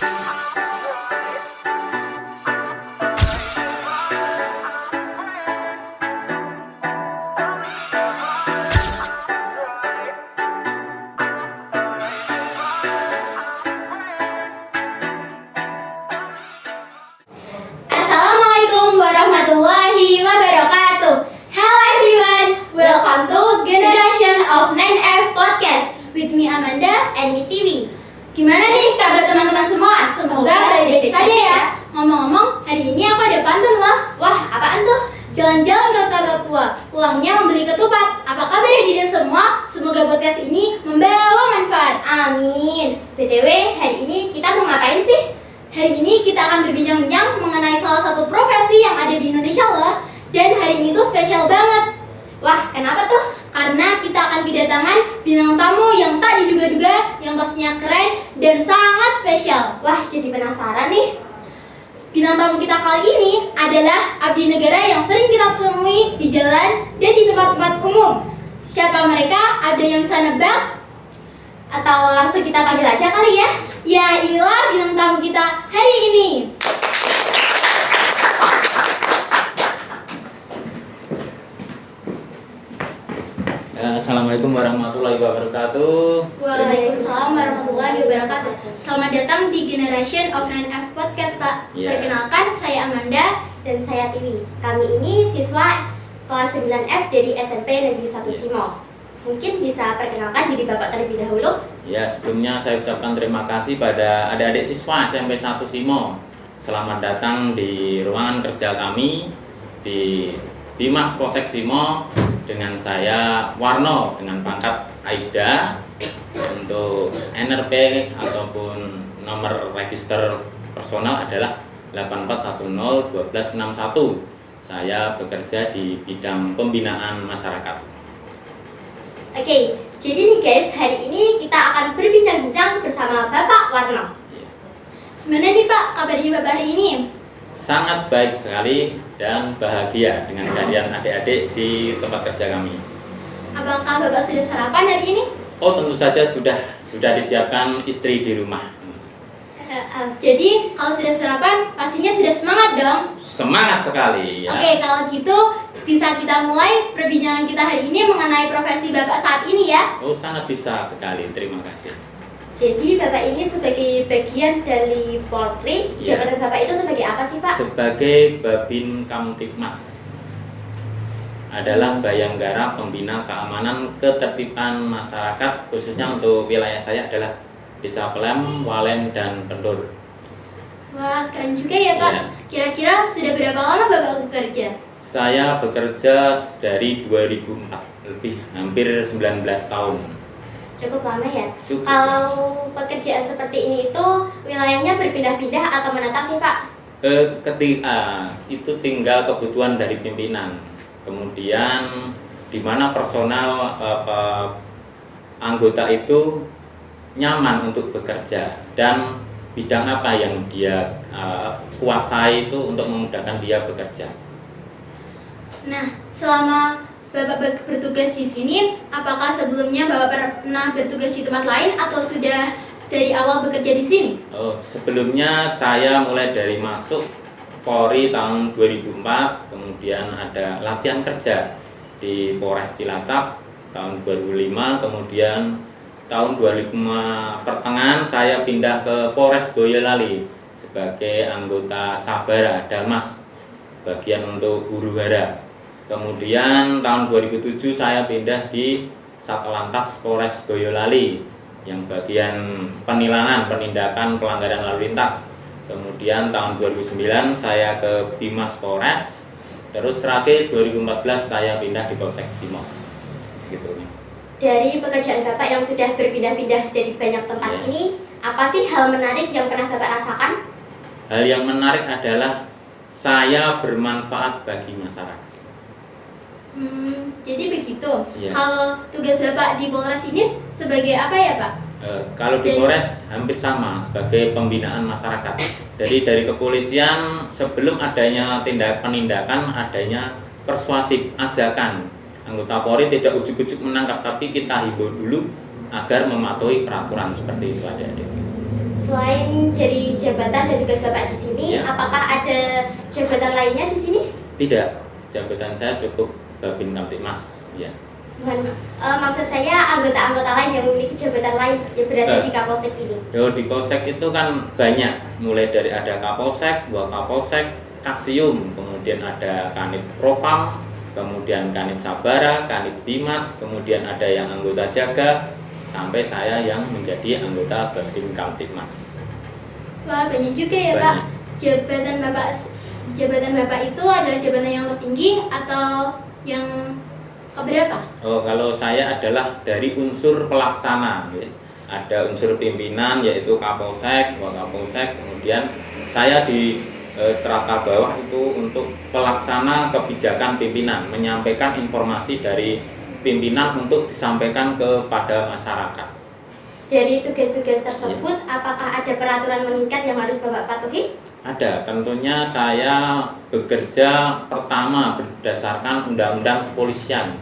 Assalamualaikum warahmatullahi wabarakatuh. Hello everyone, welcome to Generation of 9F Podcast with me Amanda and me Tiwi. Gimana nih kabar teman-teman semua? Semoga baik-baik saja ya. Ngomong-ngomong, hari ini aku ada pantun loh. Wah, apaan tuh? Jalan-jalan ke kota tua, pulangnya membeli ketupat. Apa kabar hadirin semua? Semoga podcast ini membawa manfaat. Amin. BTW, hari ini kita mau ngapain sih? Hari ini kita akan berbincang-bincang mengenai salah satu profesi yang ada di Indonesia loh. Dan hari ini tuh spesial banget. Wah, kenapa tuh? Karena kita akan kedatangan bintang tamu yang tak diduga-duga, yang pastinya keren dan sangat spesial. Wah, jadi penasaran nih. Bintang tamu kita kali ini adalah abdi negara yang sering kita temui di jalan dan di tempat-tempat umum. Siapa mereka? Ada yang bisa nebak? Atau langsung kita panggil aja kali ya? Ya, inilah bintang tamu kita hari ini. Assalamualaikum warahmatullahi wabarakatuh. Waalaikumsalam warahmatullahi wabarakatuh. Selamat datang di Generation of 9F Podcast, Pak. Yeah. Perkenalkan, saya Amanda dan saya Tiwi. Kami ini siswa kelas 9F dari SMP Negeri 1 Simo. Mungkin bisa perkenalkan diri Bapak terlebih dahulu. Ya, sebelumnya saya ucapkan terima kasih pada adik-adik siswa SMP 1 Simo. Selamat datang di ruangan kerja kami di Dimas Polsek Simo dengan saya Warno dengan pangkat Aida. Untuk NRP ataupun nomor register personal adalah 84101261. Saya bekerja di bidang pembinaan masyarakat. Oke, jadi nih guys, hari ini kita akan berbincang-bincang bersama Bapak Warno. Gimana nih Pak, kabarnya Bapak hari ini? Sangat baik sekali dan bahagia dengan kalian adik-adik di tempat kerja kami. Apakah Bapak sudah sarapan hari ini? Oh, tentu saja sudah disiapkan istri di rumah. Jadi kalau sudah sarapan, pastinya sudah semangat dong. Semangat sekali ya. Oke, kalau gitu bisa kita mulai perbincangan kita hari ini mengenai profesi Bapak saat ini ya. Oh, sangat bisa sekali. Terima kasih. Jadi Bapak ini sebagai bagian dari Polri, Ya. jabatan Bapak itu sebagai apa sih Pak? Sebagai Babin Kamtibmas, adalah Bayanggara Pembina Keamanan Ketertiban Masyarakat, khususnya untuk wilayah saya adalah Desa Pelem, Walen, dan Kendur. Wah, keren juga ya Pak. Ya. Kira-kira sudah berapa lama Bapak bekerja? Saya bekerja dari 2004, lebih hampir 19 tahun. Cukup lama ya? Cukup. Kalau pekerjaan seperti ini itu wilayahnya berpindah-pindah atau menetap sih Pak? Ketika itu tinggal kebutuhan dari pimpinan, kemudian di mana personal anggota itu nyaman untuk bekerja dan bidang apa yang dia kuasai itu untuk memudahkan dia bekerja. Nah, selama Bapak bertugas di sini, apakah sebelumnya Bapak pernah bertugas di tempat lain atau sudah dari awal bekerja di sini? Oh, sebelumnya saya mulai dari masuk Polri tahun 2004, kemudian ada latihan kerja di Polres Cilacap tahun 2005, kemudian tahun 2005 pertengahan saya pindah ke Polres Boyolali sebagai anggota Sabara Dalmas, bagian untuk huru hara. Kemudian tahun 2007 saya pindah di Satlantas Polres Boyolali yang bagian penindakan pelanggaran lalu lintas. Kemudian tahun 2009 saya ke Bimas Polres. Terus terakhir 2014 saya pindah di Polsek Simo. Gitu. Dari pekerjaan Bapak yang sudah berpindah-pindah dari banyak tempat Yes. ini, apa sih hal menarik yang pernah Bapak rasakan? Hal yang menarik adalah saya bermanfaat bagi masyarakat. Jadi begitu. Iya. Kalau tugas Bapak di Polres ini sebagai apa ya Pak? Kalau di Polres hampir sama sebagai pembinaan masyarakat. Jadi dari kepolisian sebelum adanya penindakan adanya persuasif, ajakan. Anggota Polri tidak ujuk-ujuk menangkap, tapi kita himbau dulu agar mematuhi peraturan seperti itu adik-adik. Selain dari jabatan dan tugas Bapak di sini, Ya. apakah ada jabatan lainnya di sini? Tidak, jabatan saya cukup Babin Kamtipmas. Ya. Maksud saya anggota-anggota lain yang memiliki jabatan lain yang berada Eh. di Kapolsek ini. Di Polsek itu kan banyak, mulai dari ada Kapolsek, Wakapolsek, Kasium, kemudian ada Kanit Propam, kemudian Kanit Sabara, Kanit Bimas, kemudian ada yang anggota jaga, sampai saya yang menjadi anggota Babin Kamtipmas. Wah, banyak juga ya Pak. Jabatan Bapak itu adalah jabatan yang tertinggi atau yang keberapa? Kalau saya adalah dari unsur pelaksana, ya. Ada unsur pimpinan yaitu Kapolsek, Wakapolsek, kemudian saya di strata bawah itu untuk pelaksana kebijakan pimpinan, menyampaikan informasi dari pimpinan untuk disampaikan kepada masyarakat. Dari tugas-tugas tersebut, apakah ada peraturan mengikat yang harus Bapak patuhi? Ada, tentunya saya bekerja pertama berdasarkan Undang-Undang Kepolisian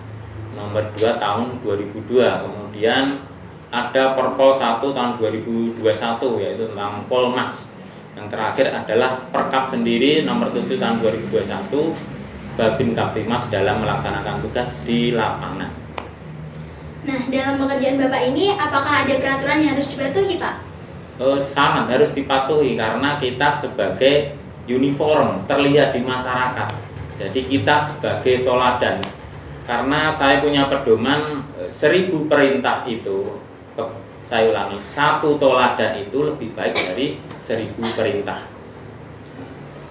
nomor 2 tahun 2002, kemudian ada Perpol 1 tahun 2021 yaitu tentang Polmas. Yang terakhir adalah Perkap sendiri nomor 7 tahun 2021 Babin Kamtipmas dalam melaksanakan tugas di lapangan. Nah, dalam pekerjaan Bapak ini, apakah ada peraturan yang harus dipatuhi Pak? Sangat harus dipatuhi karena kita sebagai uniform terlihat di masyarakat. Jadi kita sebagai toladan. Karena saya punya pedoman 1000 perintah itu, saya ulangi, 1 toladan itu lebih baik dari 1000 perintah.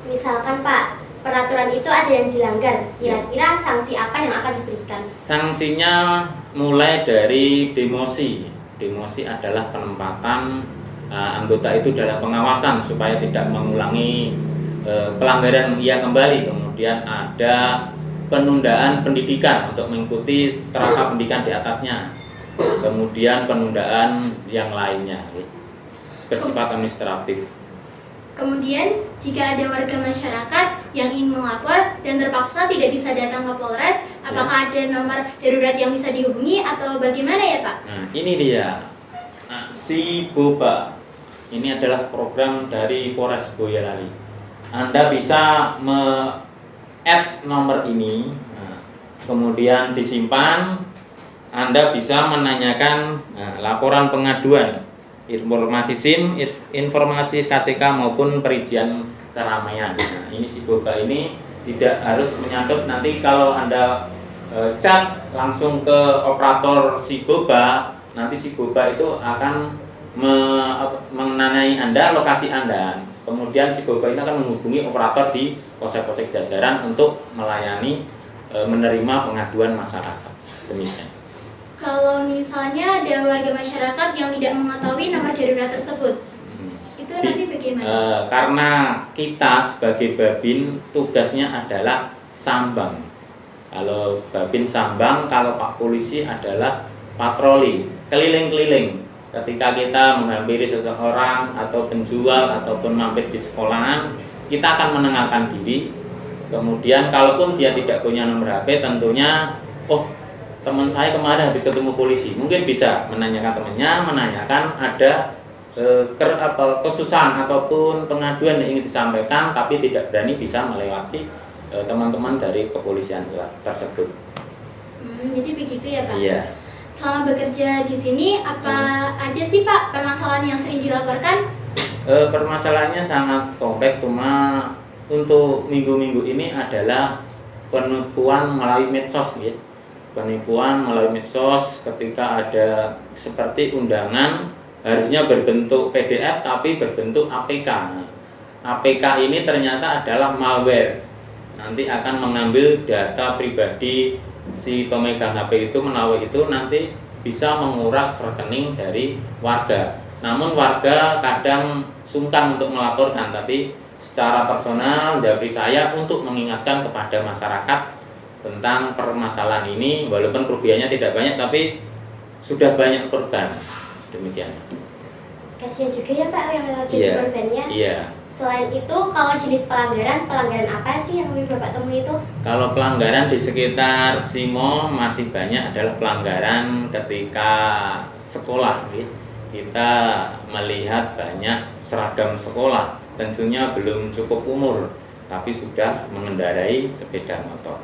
Misalkan Pak, peraturan itu ada yang dilanggar, kira-kira sanksi apa yang akan diberikan? Sanksinya mulai dari demosi. Demosi adalah penempatan anggota itu dalam pengawasan supaya tidak mengulangi pelanggaran ia kembali. Kemudian ada penundaan pendidikan untuk mengikuti strata pendidikan di atasnya. Kemudian penundaan yang lainnya bersifat administratif. Kemudian, jika ada warga masyarakat yang ingin melapor dan terpaksa tidak bisa datang ke Polres, apakah ada nomor darurat yang bisa dihubungi atau bagaimana ya Pak? Nah, ini dia si Boba. Ini adalah program dari Polres Boyolali. Anda bisa add nomor ini, kemudian disimpan. Anda bisa menanyakan laporan pengaduan, informasi SIM, informasi KCK maupun perizinan keramaian. Nah, ini si Boba ini tidak harus menyangkut nanti kalau Anda chat langsung ke operator si Boba, nanti si Boba itu akan menanyai Anda lokasi Anda. Kemudian si Boba ini akan menghubungi operator di polsek-polsek jajaran untuk melayani menerima pengaduan masyarakat. Demikian. Kalau misalnya ada warga masyarakat yang tidak mengetahui nomor darurat tersebut, itu nanti bagaimana? Karena kita sebagai Babin tugasnya adalah sambang. Kalau Babin sambang, kalau Pak Polisi adalah patroli, keliling-keliling. Ketika kita menghampiri seseorang atau penjual ataupun mampir di sekolahan, kita akan menenangkan diri. Kemudian kalaupun dia tidak punya nomor HP, tentunya teman saya kemarin habis ketemu polisi, mungkin bisa menanyakan temannya, menanyakan ada kesusahan ataupun pengaduan yang ingin disampaikan tapi tidak berani bisa melewati teman-teman dari kepolisian tersebut. Jadi begitu ya Pak? Iya. Selama bekerja di sini, apa aja sih Pak permasalahan yang sering dilaporkan? Permasalahannya sangat kompleks, cuma untuk minggu-minggu ini adalah penipuan melalui medsos, ya. Penipuan melalui medsos ketika ada seperti undangan harusnya berbentuk PDF tapi berbentuk APK. APK ini ternyata adalah malware. Nanti akan mengambil data pribadi si pemegang HP itu, melalui itu nanti bisa menguras rekening dari warga. Namun warga kadang sungkan untuk melaporkan, tapi secara personal dari saya untuk mengingatkan kepada masyarakat tentang permasalahan ini, walaupun kerugiannya tidak banyak tapi sudah banyak korban. Demikian. Kasihan juga ya Pak yang jadi korbannya. Iya. Selain itu, kalau jenis pelanggaran apa sih yang Bapak temui itu? Kalau pelanggaran di sekitar Simo masih banyak adalah pelanggaran ketika sekolah, gitu. kita melihat banyak seragam sekolah, tentunya belum cukup umur, tapi sudah mengendarai sepeda motor.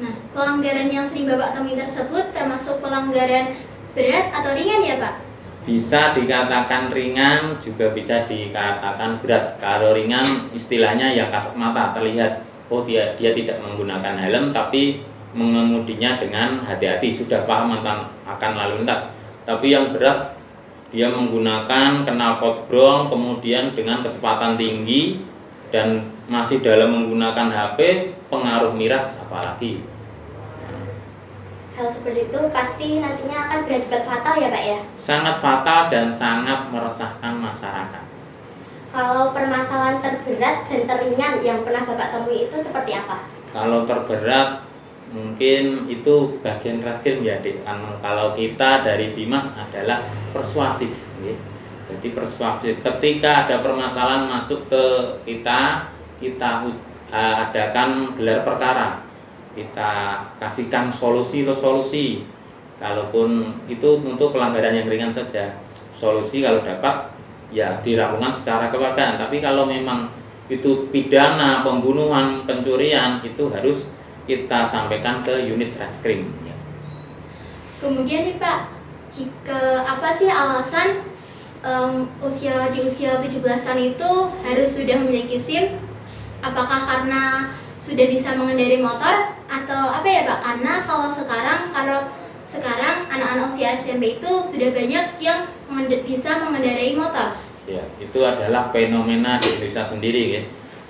Nah, pelanggaran yang sering Bapak temui tersebut termasuk pelanggaran berat atau ringan ya Pak? Bisa dikatakan ringan, juga bisa dikatakan berat. Kalau ringan istilahnya yang kasat mata terlihat, oh dia tidak menggunakan helm, tapi mengemudinya dengan hati-hati, sudah paham akan lalu lintas. Tapi yang berat, dia menggunakan knalpot brong, kemudian dengan kecepatan tinggi dan masih dalam menggunakan HP, pengaruh miras apalagi. Hal seperti itu pasti nantinya akan berakibat fatal ya Pak ya? Sangat fatal dan sangat meresahkan masyarakat. Kalau permasalahan terberat dan teringan yang pernah Bapak temui itu seperti apa? Kalau terberat mungkin itu bagian reskrim ya Dik. Kalau kita dari Bimas adalah persuasif ya. Jadi persuasif, ketika ada permasalahan masuk ke kita adakan gelar perkara, kita kasihkan solusi. Kalaupun itu untuk pelanggaran yang ringan saja, solusi kalau dapat ya dilakukan secara kekeluargaan. Tapi kalau memang itu pidana, pembunuhan, pencurian, itu harus kita sampaikan ke unit reskrim ya. Kemudian nih Pak, jika apa sih alasan di usia 17-an itu harus sudah memiliki SIM? Apakah karena sudah bisa mengendarai motor atau apa ya Pak? Karena kalau sekarang anak-anak usia SMP itu sudah banyak yang bisa mengendarai motor. Ya, itu adalah fenomena di Indonesia sendiri ya.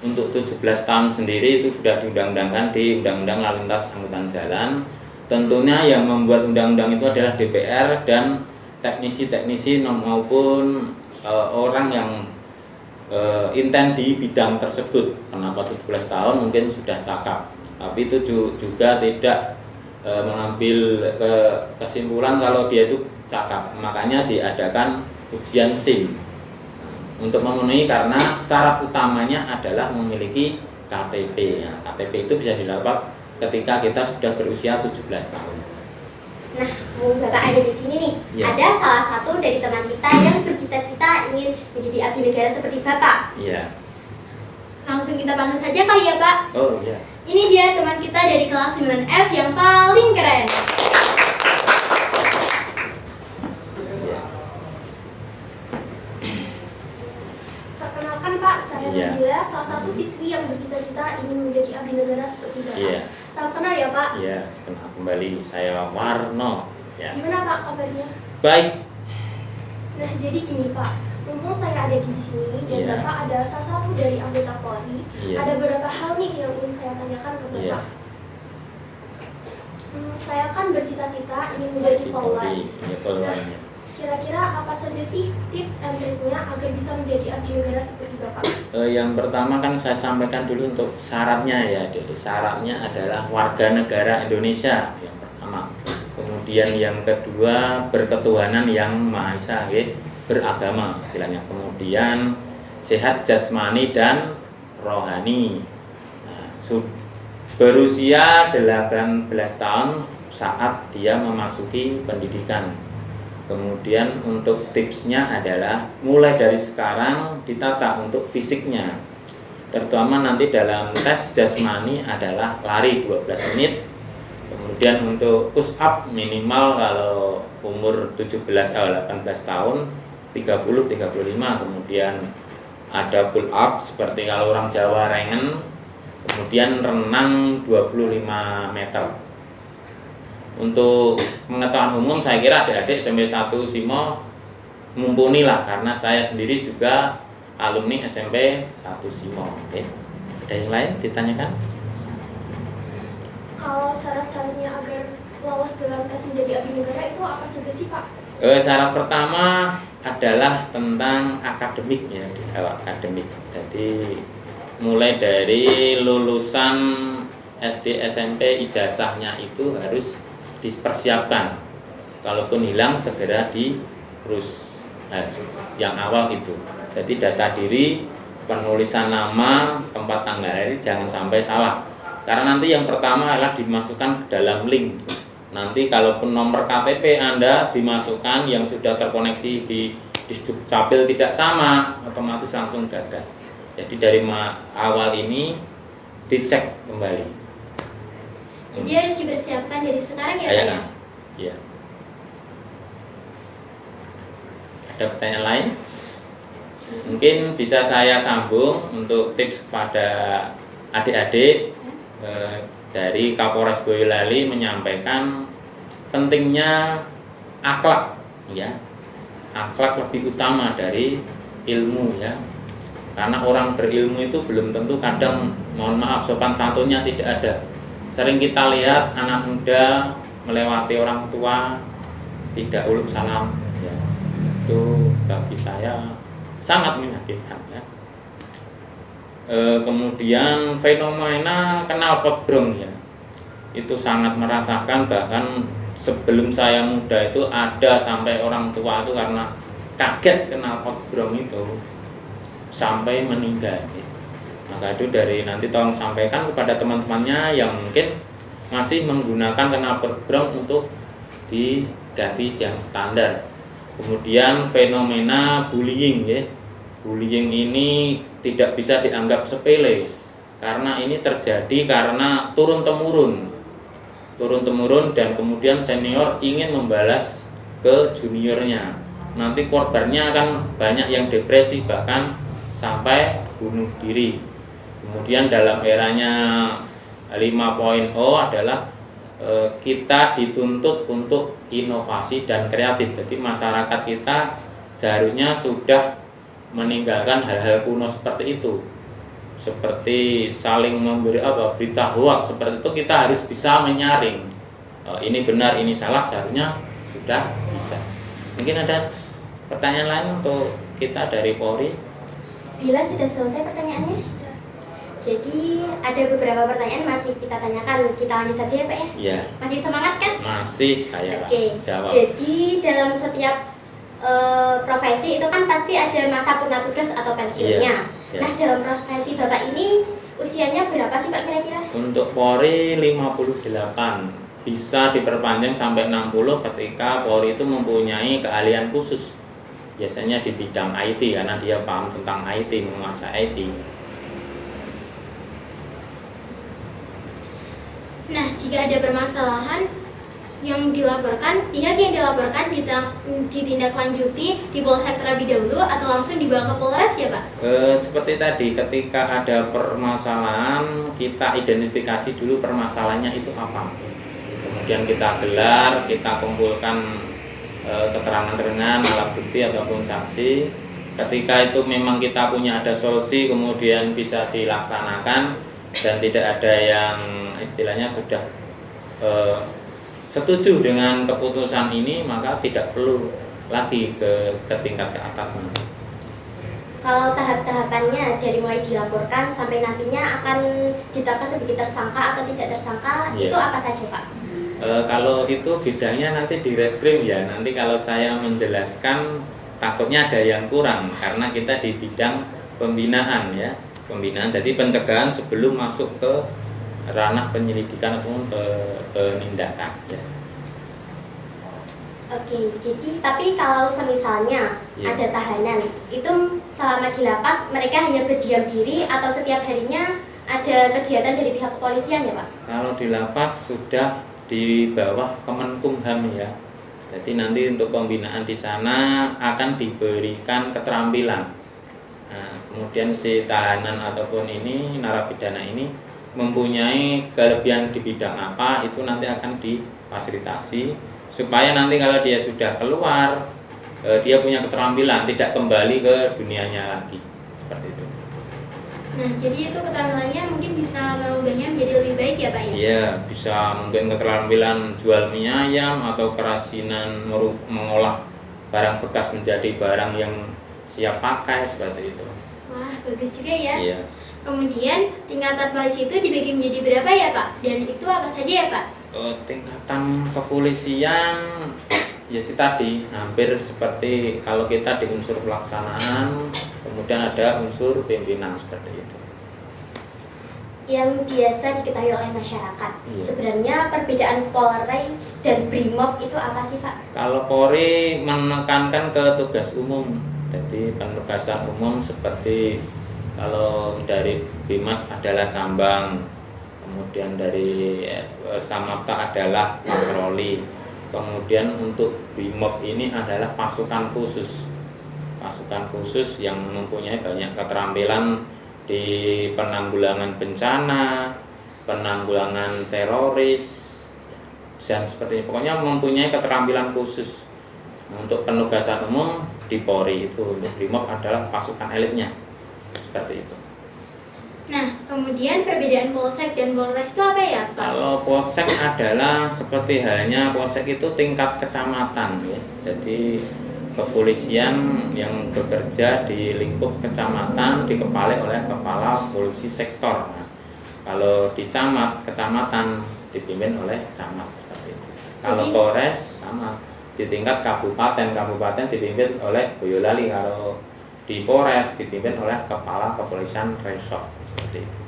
Untuk 17 tahun sendiri itu sudah diundang-undangkan di Undang-Undang Lalu Lintas Angkutan Jalan. Tentunya yang membuat undang-undang itu adalah DPR dan teknisi-teknisi maupun orang yang intent di bidang tersebut. Kenapa 17 tahun mungkin sudah cakap, tapi itu juga tidak mengambil kesimpulan kalau dia itu cakap. Makanya diadakan ujian SIM untuk memenuhi, karena syarat utamanya adalah memiliki KTP. Nah, KTP itu bisa didapat ketika kita sudah berusia 17 tahun. Nah, Bapak ada di sini nih. Ya. Ada salah satu dari teman kita yang bercita-cita ingin menjadi abdi negara seperti Bapak. Iya. Langsung kita panggil saja kali ya Pak. Oh iya. Ini dia teman kita dari kelas 9F yang paling keren. Perkenalkan Pak, saya Iya. Nabila, salah satu siswi yang bercita-cita ingin menjadi abdi negara seperti Bapak. Iya. Salam kenal ya Pak. Iya, kenal kembali. Saya Warno. Ya. Gimana Pak kabarnya? Baik. Nah jadi gini Pak, mumpung saya ada di sini dan Iya. Bapak ada salah satu dari anggota Polri, Iya. ada beberapa hal nih yang ingin saya tanyakan ke Iya. Bapak. Saya kan bercita-cita ingin menjadi polwan. Iya, polwannya. Kira-kira apa saja sih tips and triknya agar bisa menjadi abdi negara seperti Bapak? Yang pertama kan saya sampaikan dulu untuk syaratnya ya. Jadi syaratnya adalah warga negara Indonesia yang pertama. Kemudian yang kedua berketuhanan yang Maha Esa, ya, beragama istilahnya. Kemudian sehat jasmani dan rohani. Nah, berusia 18 tahun saat dia memasuki pendidikan. Kemudian untuk tipsnya adalah mulai dari sekarang ditata untuk fisiknya. Terutama nanti dalam tes jasmani adalah lari 12 menit. Kemudian untuk push up minimal kalau umur 18 tahun 30-35. Kemudian ada pull up seperti kalau orang Jawa rengen. Kemudian renang 25 meter. Untuk pengetahuan umum saya kira adik-adik SMP 1 Simo mumpuni lah, karena saya sendiri juga alumni SMP 1 Simo. Oke. Ada yang lain ditanyakan? Kalau syarat-syaratnya agar lolos dalam tes menjadi abdi negara itu apa saja sih Pak? Syarat pertama adalah tentang akademik ya, akademik. Jadi mulai dari lulusan SD SMP ijazahnya itu harus dipersiapkan. Kalaupun hilang segera diurus. Nah, yang awal itu. Jadi data diri, penulisan nama, tempat tanggal lahir jangan sampai salah. Karena nanti yang pertama adalah dimasukkan ke dalam link. Nanti kalaupun nomor KTP Anda dimasukkan yang sudah terkoneksi di Dukcapil tidak sama, otomatis langsung gagal. Jadi dari awal ini dicek kembali. Jadi harus dipersiapkan dari sekarang ya Pak ya? Iya. Ada pertanyaan lain? Mungkin bisa saya sambung untuk tips kepada adik-adik. Dari Kapolres Boyolali menyampaikan pentingnya akhlak, ya. Akhlak lebih utama dari ilmu, ya. Karena orang berilmu itu belum tentu, kadang mohon maaf sopan santunnya tidak ada. Sering kita lihat anak muda melewati orang tua tidak uluk salam, ya. Itu bagi saya sangat menyakitkan, ya. Kemudian fenomena knalpot brong, ya, itu sangat merasakan. Bahkan sebelum saya muda itu ada sampai orang tua itu karena kaget knalpot brong itu sampai meninggal, ya. Maka itu dari nanti tolong sampaikan kepada teman-temannya yang mungkin masih menggunakan knalpot brong untuk diganti yang standar. Kemudian fenomena bullying, ya. Bullying ini tidak bisa dianggap sepele karena ini terjadi karena turun-temurun dan kemudian senior ingin membalas ke juniornya. Nanti korbannya akan banyak yang depresi, bahkan sampai bunuh diri. Kemudian dalam eranya 5.0 adalah kita dituntut untuk inovasi dan kreatif. Jadi masyarakat kita seharusnya sudah meninggalkan hal-hal kuno seperti itu, seperti saling memberi berita hoax seperti itu. Kita harus bisa menyaring ini benar ini salah, seharusnya sudah bisa. Mungkin ada pertanyaan lain untuk kita dari Polri? Bila sudah selesai pertanyaannya? Sudah. Jadi ada beberapa pertanyaan masih kita tanyakan, kita lanjut saja ya Pak ya? Iya. Masih semangat kan? Masih, saya jawab. Jadi dalam setiap profesi itu kan pasti ada masa purna tugas atau pensiunnya. Iya. Nah dalam profesi Bapak ini usianya berapa sih Pak kira-kira? Untuk Polri 58, bisa diperpanjang sampai 60 ketika Polri itu mempunyai keahlian khusus. Biasanya di bidang IT karena dia paham tentang IT, menguasai IT. Nah, jika ada permasalahan yang dilaporkan, pihak yang dilaporkan ditindaklanjuti di Polsek terlebih dahulu atau langsung dibawa ke Polres ya Pak? Seperti tadi, ketika ada permasalahan kita identifikasi dulu permasalahannya itu apa. Kemudian kita gelar, kita kumpulkan keterangan ringan, alat bukti ataupun saksi. Ketika itu memang kita punya ada solusi, kemudian bisa dilaksanakan dan tidak ada yang istilahnya sudah setuju dengan keputusan ini, maka tidak perlu lagi ke tingkat ke atasnya. Kalau tahap-tahapannya dari mulai dilaporkan sampai nantinya akan ditetapkan sebagai tersangka atau tidak tersangka, itu apa saja Pak? Kalau itu bidangnya nanti di reskrim, ya. Nanti kalau saya menjelaskan takutnya ada yang kurang karena kita di bidang pembinaan, ya. Pembinaan, jadi pencegahan sebelum masuk ke ranah penyelidikan ataupun penindakan, ya. Oke, jadi tapi kalau semisalnya ada tahanan, itu selama di lapas mereka hanya berdiam diri atau setiap harinya ada kegiatan dari pihak kepolisian ya Pak? Kalau di lapas sudah di bawah Kemenkumham, ya. Jadi nanti untuk pembinaan di sana akan diberikan keterampilan. Nah, kemudian si tahanan ataupun ini narapidana ini mempunyai kelebihan di bidang apa, itu nanti akan difasilitasi supaya nanti kalau dia sudah keluar dia punya keterampilan, tidak kembali ke dunianya lagi, seperti itu. Nah, jadi itu keterampilannya mungkin bisa mengubahnya menjadi lebih baik ya Pak ya? Iya, bisa mungkin keterampilan jual mie ayam atau kerajinan mengolah barang bekas menjadi barang yang siap pakai, seperti itu. Wah, bagus juga ya. Iya. Kemudian tingkatan polisi itu dibagi menjadi berapa ya Pak? Dan itu apa saja ya Pak? Tingkatan kepolisian ya sih tadi hampir seperti kalau kita di unsur pelaksanaan, kemudian ada unsur pimpinan, seperti itu. yang biasa diketahui oleh masyarakat. Iya. Sebenarnya perbedaan Polri dan Brimob itu apa sih, Pak? Kalau Polri menekankan ke tugas umum, jadi penugasan umum seperti kalau dari Bimas adalah sambang, kemudian dari Samapta adalah patroli, kemudian untuk Brimob ini adalah pasukan khusus yang mempunyai banyak keterampilan di penanggulangan bencana, penanggulangan teroris, dan seperti itu. Pokoknya mempunyai keterampilan khusus. Untuk penugasan umum di Polri itu, untuk Brimob adalah pasukan elitnya, seperti itu. Nah, kemudian perbedaan Polsek dan Polres itu apa ya, Pak? Kalau Polsek adalah seperti halnya Polsek itu tingkat kecamatan ya. Jadi kepolisian yang bekerja di lingkup kecamatan dikepalai oleh kepala polisi sektor. Nah, kalau di kecamatan dipimpin oleh camat seperti itu. Kalau Jadi- Polres sama di tingkat kabupaten dipimpin oleh Boyolali. Kalau di Polres dipimpin oleh kepala kepolisian resort seperti itu.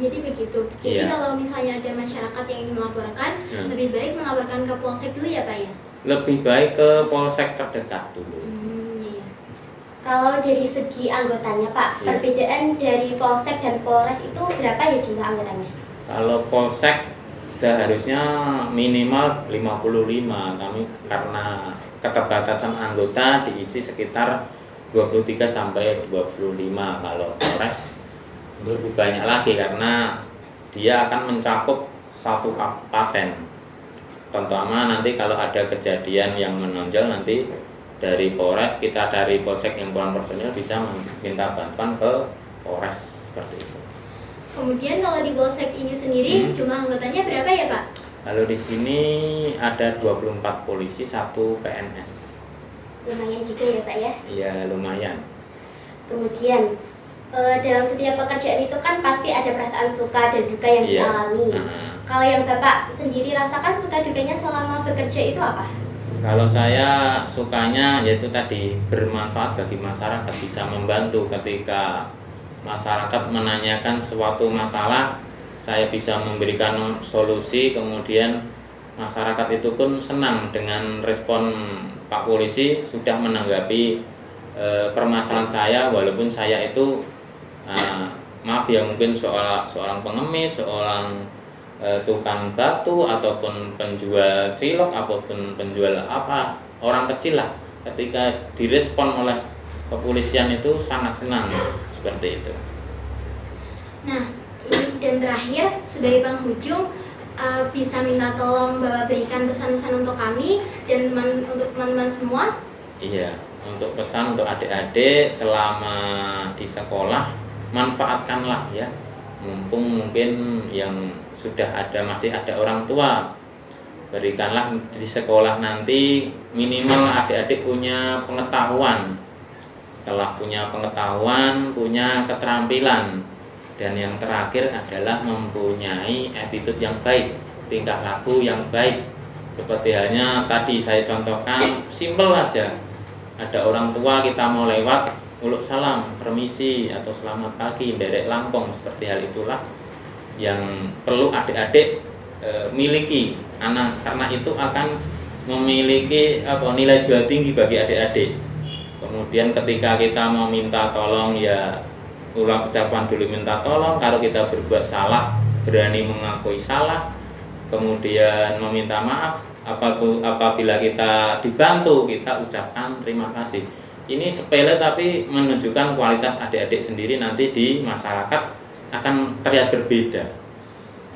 Jadi begitu. Jadi Iya. kalau misalnya ada masyarakat yang ingin melaporkan, lebih baik melaporkan ke Polsek dulu ya, Pak ya? Lebih baik ke polsek terdekat dulu. Iya. Kalau dari segi anggotanya, Pak, Iya. perbedaan dari Polsek dan Polres itu berapa ya jumlah anggotanya? Kalau polsek seharusnya minimal 55, kami karena keterbatasan anggota diisi sekitar 23 sampai 25. Kalau Polres lebih banyak lagi karena dia akan mencakup satu kabupaten. Terutama nanti kalau ada kejadian yang menonjol, nanti dari Polres, kita dari Polsek yang kurang personil bisa minta bantuan ke Polres seperti itu. Kemudian kalau di Polsek ini sendiri jumlah anggotanya berapa ya, Pak? Kalau di sini ada 24 polisi, 1 PNS. Lumayan juga ya, Pak ya. Iya, lumayan. Kemudian dalam setiap pekerjaan itu kan pasti ada perasaan suka dan duka yang Iya. dialami. Nah, Kalau yang Bapak sendiri rasakan suka dukanya selama bekerja itu apa? kalau saya sukanya yaitu tadi bermanfaat bagi masyarakat, bisa membantu ketika masyarakat menanyakan suatu masalah, saya bisa memberikan solusi, kemudian masyarakat itu pun senang dengan respon Pak Polisi sudah menanggapi permasalahan saya, walaupun saya itu maaf ya, mungkin seorang pengemis, seorang tukang batu, ataupun penjual cilok, ataupun penjual apa, orang kecil lah, ketika direspon oleh kepolisian itu sangat senang seperti itu. Nah, ini dan terakhir sebagai penghujung bisa minta tolong Bapak berikan pesan-pesan untuk kami dan untuk teman-teman semua. Iya, untuk pesan untuk adik-adik selama di sekolah, manfaatkanlah ya, mumpung mungkin yang masih ada orang tua, berikanlah di sekolah nanti minimal adik-adik punya pengetahuan. Setelah punya pengetahuan, punya keterampilan, dan yang terakhir adalah mempunyai attitude yang baik, tingkah laku yang baik. Seperti halnya tadi saya contohkan, simpel aja. Ada orang tua kita mau lewat, uluk salam, permisi, atau selamat pagi, derek langkong, seperti hal itulah yang perlu adik-adik miliki, karena itu akan memiliki nilai jual tinggi bagi adik-adik. Kemudian ketika kita mau minta tolong ya ulang ucapan dulu, minta tolong. Kalau kita berbuat salah, berani mengakui salah, kemudian meminta maaf. Apabila kita dibantu, kita ucapkan terima kasih. Ini sepele tapi menunjukkan kualitas adik-adik sendiri nanti di masyarakat akan terlihat berbeda.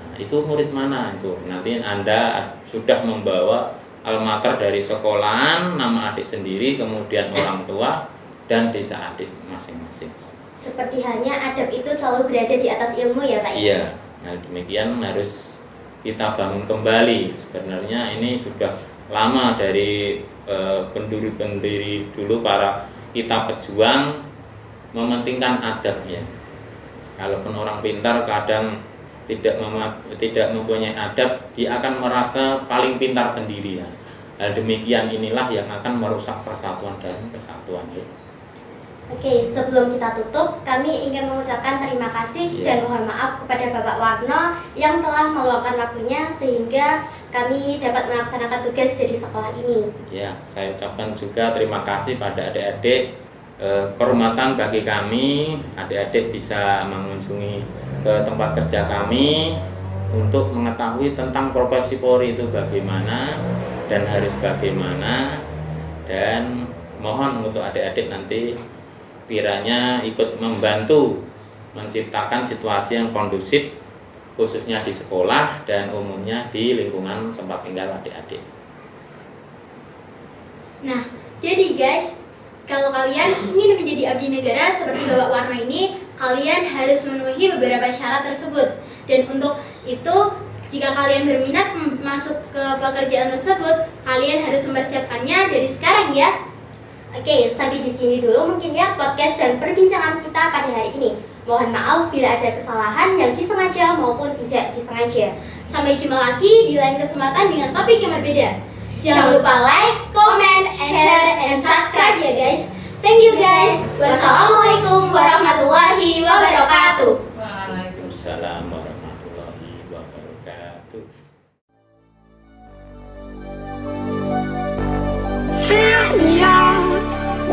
Nah, itu murid mana itu? Nanti Anda sudah membawa almater dari sekolahan, nama adik sendiri, kemudian orang tua, dan desa adik masing-masing. Seperti halnya adab itu selalu berada di atas ilmu ya, Pak? Iya, nah demikian harus kita bangun kembali. Sebenarnya ini sudah lama dari pendiri-pendiri dulu, para kita pejuang mementingkan adab ya. Kalaupun orang pintar kadang tidak mempunyai adab, dia akan merasa paling pintar sendiri ya. Hal demikian inilah yang akan merusak persatuan dan kesatuan ya. Oke, sebelum kita tutup, kami ingin mengucapkan terima kasih dan mohon maaf kepada Bapak Warno yang telah meluangkan waktunya sehingga kami dapat melaksanakan tugas dari sekolah ini. Ya, saya ucapkan juga terima kasih pada adik-adik. Kehormatan bagi kami, adik-adik bisa mengunjungi ke tempat kerja kami untuk mengetahui tentang profesi Polri itu bagaimana dan harus bagaimana, dan mohon untuk adik-adik nanti kiranya ikut membantu menciptakan situasi yang kondusif khususnya di sekolah dan umumnya di lingkungan tempat tinggal adik-adik. Nah, jadi guys, kalau kalian ingin menjadi abdi negara seperti Bapak Warno ini, kalian harus memenuhi beberapa syarat tersebut. Dan untuk itu, jika kalian berminat masuk ke pekerjaan tersebut, kalian harus mempersiapkannya dari sekarang ya. Oke, sampai di sini dulu mungkin ya podcast dan perbincangan kita pada hari ini. Mohon maaf bila ada kesalahan yang disengaja maupun tidak disengaja. Sampai jumpa lagi di lain kesempatan dengan topik yang berbeda. Jangan lupa like, comment, and share, and subscribe ya guys. Thank you guys. Wassalamualaikum warahmatullahi wabarakatuh. Waalaikumsalam warahmatullahi wabarakatuh. Fill me out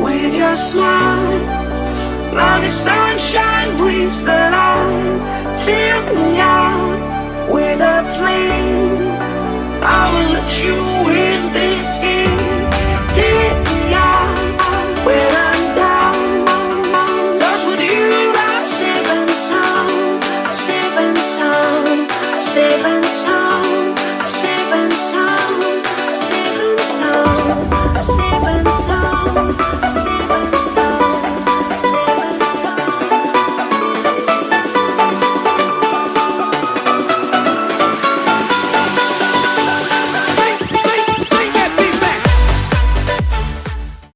with your smile, like the sunshine brings the light. Fill me out with a flame.